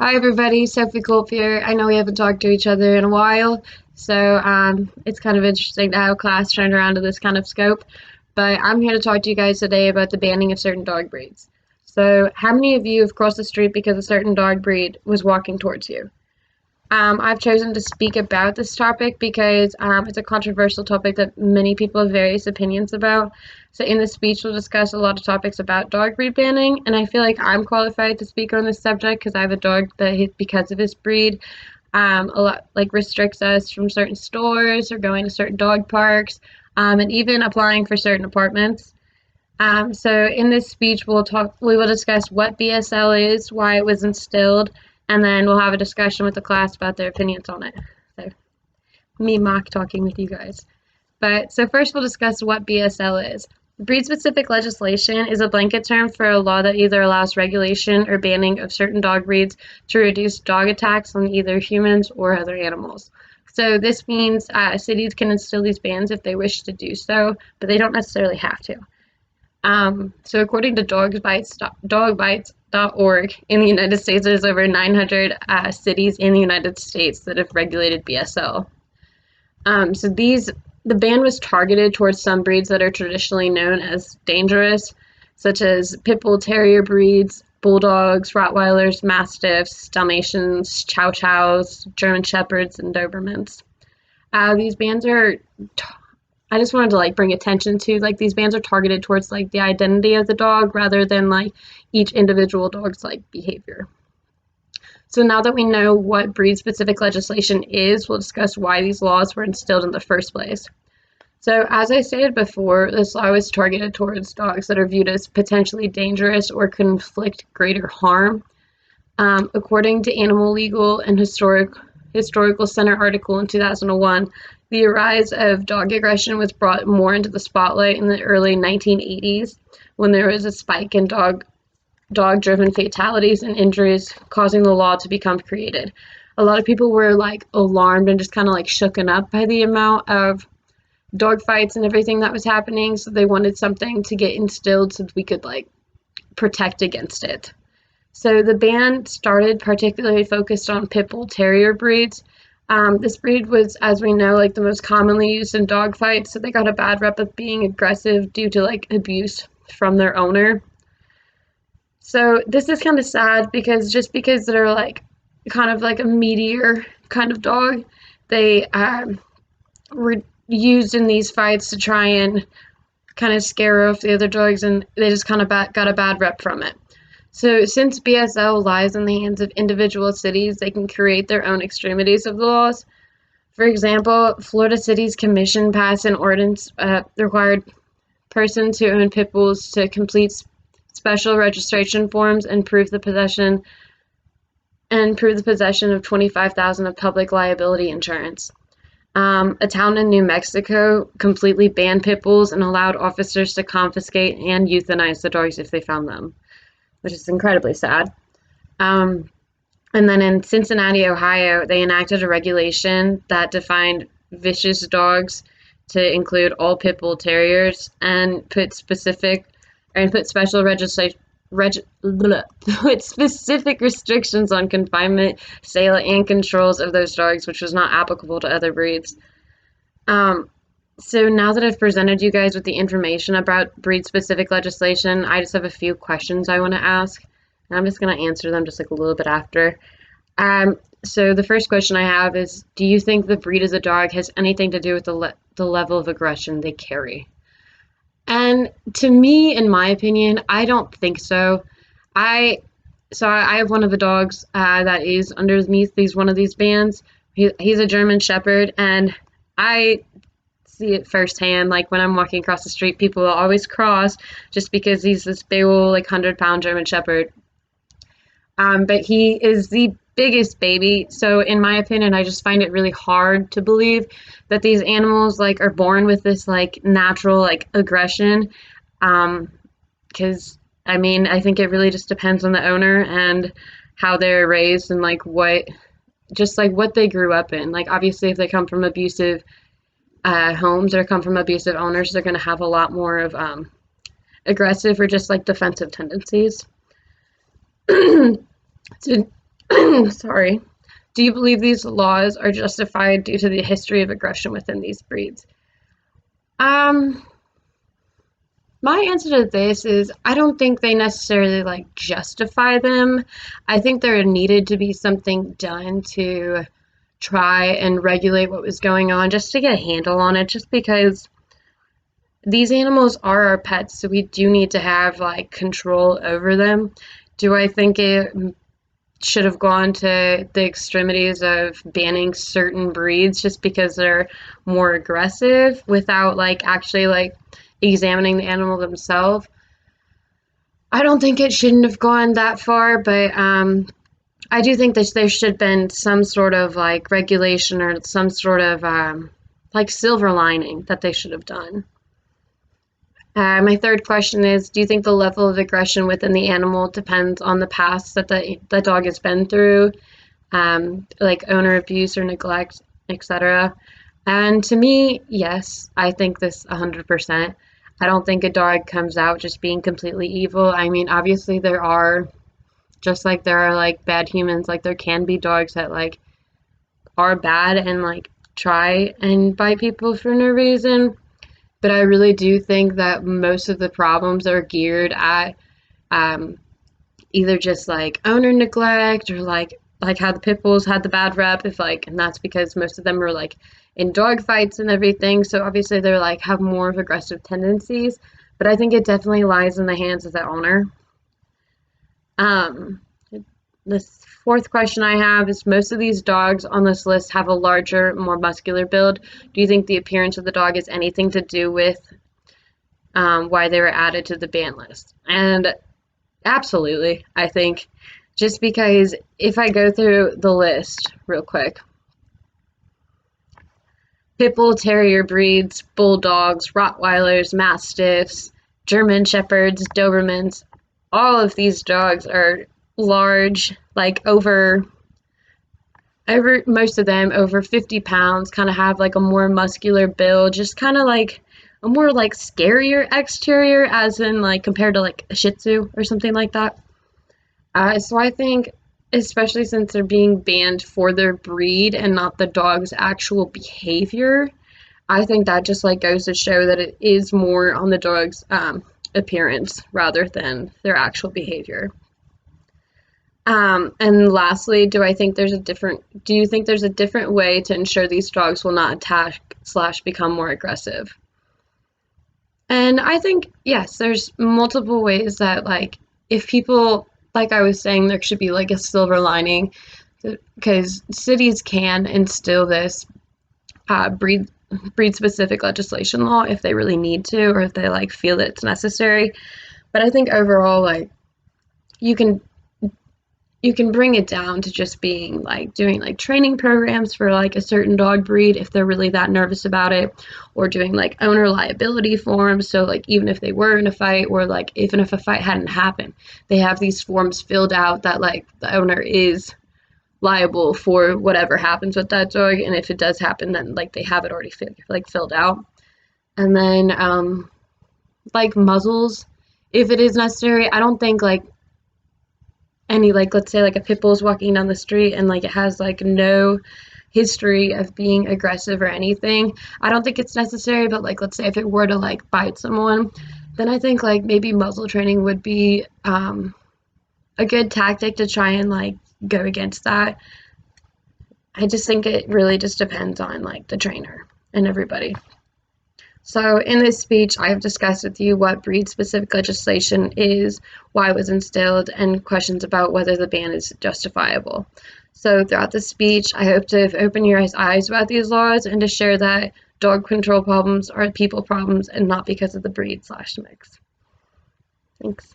Hi everybody, Sophie Culp here. I know we haven't talked to each other in a while, so it's kind of interesting to have class turned around to this kind of scope. But I'm here to talk to you guys today about the banning of certain dog breeds. So, how many of you have crossed the street because a certain dog breed was walking towards you? I've chosen to speak about this topic because it's a controversial topic that many people have various opinions about. So, in this speech, we'll discuss a lot of topics about dog breed banning, and I feel like I'm qualified to speak on this subject because I have a dog that, because of his breed, a lot like restricts us from certain stores or going to certain dog parks, and even applying for certain apartments. So in this speech, we will discuss what BSL is, why it was instilled, and then we'll have a discussion with the class about their opinions on it. So me mock talking with you guys. So first we'll discuss what BSL is. Breed-specific legislation is a blanket term for a law that either allows regulation or banning of certain dog breeds to reduce dog attacks on either humans or other animals. So this means cities can instill these bans if they wish to do so, but they don't necessarily have to. So according to dogbites.org, in the United States, there's over 900 cities in the United States that have regulated BSL. The ban was targeted towards some breeds that are traditionally known as dangerous, such as Pit Bull Terrier breeds, Bulldogs, Rottweilers, Mastiffs, Dalmatians, Chow Chows, German Shepherds, and Dobermans. These bans are I just wanted to bring attention to these bans are targeted towards the identity of the dog rather than each individual dog's behavior. So now that we know what breed specific legislation is, we'll discuss why these laws were instilled in the first place. So as I stated before, this law is targeted towards dogs that are viewed as potentially dangerous or could inflict greater harm. According to Animal Legal and Historical Center article in 2001, the rise of dog aggression was brought more into the spotlight in the early 1980s when there was a spike in dog-driven fatalities and injuries, causing the law to become created. A lot of people were alarmed and just kind of shooken up by the amount of dog fights and everything that was happening, so they wanted something to get instilled so that we could protect against it. So the ban started particularly focused on Pit Bull Terrier breeds. This breed was, as we know, the most commonly used in dog fights, so they got a bad rep of being aggressive due to abuse from their owner. So this is kind of sad because just because they're kind of a meteor kind of dog, they were used in these fights to try and kind of scare off the other dogs, and they just kind of got a bad rep from it. So since BSL lies in the hands of individual cities, they can create their own extremities of the laws. For example, Florida City's commission passed an ordinance required persons who own pit bulls to complete special registration forms and prove the possession of $25,000 of public liability insurance. A town in New Mexico completely banned pit bulls and allowed officers to confiscate and euthanize the dogs if they found them, which is incredibly sad. And then in Cincinnati, Ohio, they enacted a regulation that defined vicious dogs to include all pit bull terriers and put specific restrictions on confinement, sale, and controls of those dogs, which was not applicable to other breeds. So now that I've presented you guys with the information about breed-specific legislation, I just have a few questions I want to ask, and I'm just going to answer them just a little bit after. So the first question I have is, do you think the breed of the dog has anything to do with the level of aggression they carry? And to me, in my opinion, I don't think so. I have one of the dogs that is underneath one of these bans. He's a German Shepherd, and I see it firsthand. When I'm walking across the street, people will always cross just because he's this big old 100-pound German Shepherd. But he is the biggest baby, so in my opinion, I just find it really hard to believe that these animals are born with this natural aggression. Because I think it really just depends on the owner and how they're raised and what they grew up in. Obviously, if they come from abusive homes or come from abusive owners, they're going to have a lot more of aggressive or just defensive tendencies. So Sorry. Do you believe these laws are justified due to the history of aggression within these breeds? Um, my answer to this is I don't think they necessarily like justify them. I think there needed to be something done to try and regulate what was going on just to get a handle on it, just because these animals are our pets, so we do need to have like control over them. Do I think it should have gone to the extremities of banning certain breeds just because they're more aggressive without like actually like examining the animal themselves? I don't think it shouldn't have gone that far, but I do think that there should have been some sort of like regulation or some sort of like silver lining that they should have done. My third question is, do you think the level of aggression within the animal depends on the past that the dog has been through, like owner abuse or neglect, etc.? And to me, yes, I think this 100%. I don't think a dog comes out just being completely evil. I mean, obviously there are, just like there are like bad humans, like there can be dogs that like are bad and like try and bite people for no reason. But I really do think that most of the problems are geared at um, either just like owner neglect or like how the pit bulls had the bad rep, if like, and that's because most of them were like in dog fights and everything, so obviously they're like have more of aggressive tendencies. But I think it definitely lies in the hands of the owner. um the fourth question I have is, most of these dogs on this list have a larger, more muscular build. Do you think the appearance of the dog has anything to do with why they were added to the ban list? And absolutely, I think, just because if I go through the list real quick: pit bull terrier breeds, bulldogs, Rottweilers, Mastiffs, German Shepherds, Dobermans, all of these dogs are large, like over most of them over 50 pounds, kind of have like a more muscular build, just kind of like a more like scarier exterior, as in like compared to like a Shih Tzu or something like that. So I think, especially since they're being banned for their breed and not the dog's actual behavior, I think that just like goes to show that it is more on the dog's appearance rather than their actual behavior. And lastly, do you think there's a different way to ensure these dogs will not attack slash become more aggressive? And I think, yes, there's multiple ways that, like, if people, like I was saying, there should be like a silver lining, because cities can instill this uh, breed breed specific legislation law if they really need to, or if they like feel that it's necessary. But I think overall, like, you can you can bring it down to just being like doing like training programs for like a certain dog breed if they're really that nervous about it, or doing like owner liability forms, so like even if they were in a fight, or like even if a fight hadn't happened, they have these forms filled out that like the owner is liable for whatever happens with that dog, and if it does happen, then like they have it already filled out. And then like muzzles, if it is necessary. I don't think like any, like, let's say like a pit bull is walking down the street and like it has like no history of being aggressive or anything, I don't think it's necessary. But like, let's say if it were to like bite someone, then I think like maybe muzzle training would be a good tactic to try and like go against that. I just think it really just depends on like the trainer and everybody. So in this speech, I have discussed with you what breed-specific legislation is, why it was instilled, and questions about whether the ban is justifiable. So throughout this speech, I hope to have opened your eyes about these laws and to share that dog control problems are people problems and not because of the breed/mix. Thanks.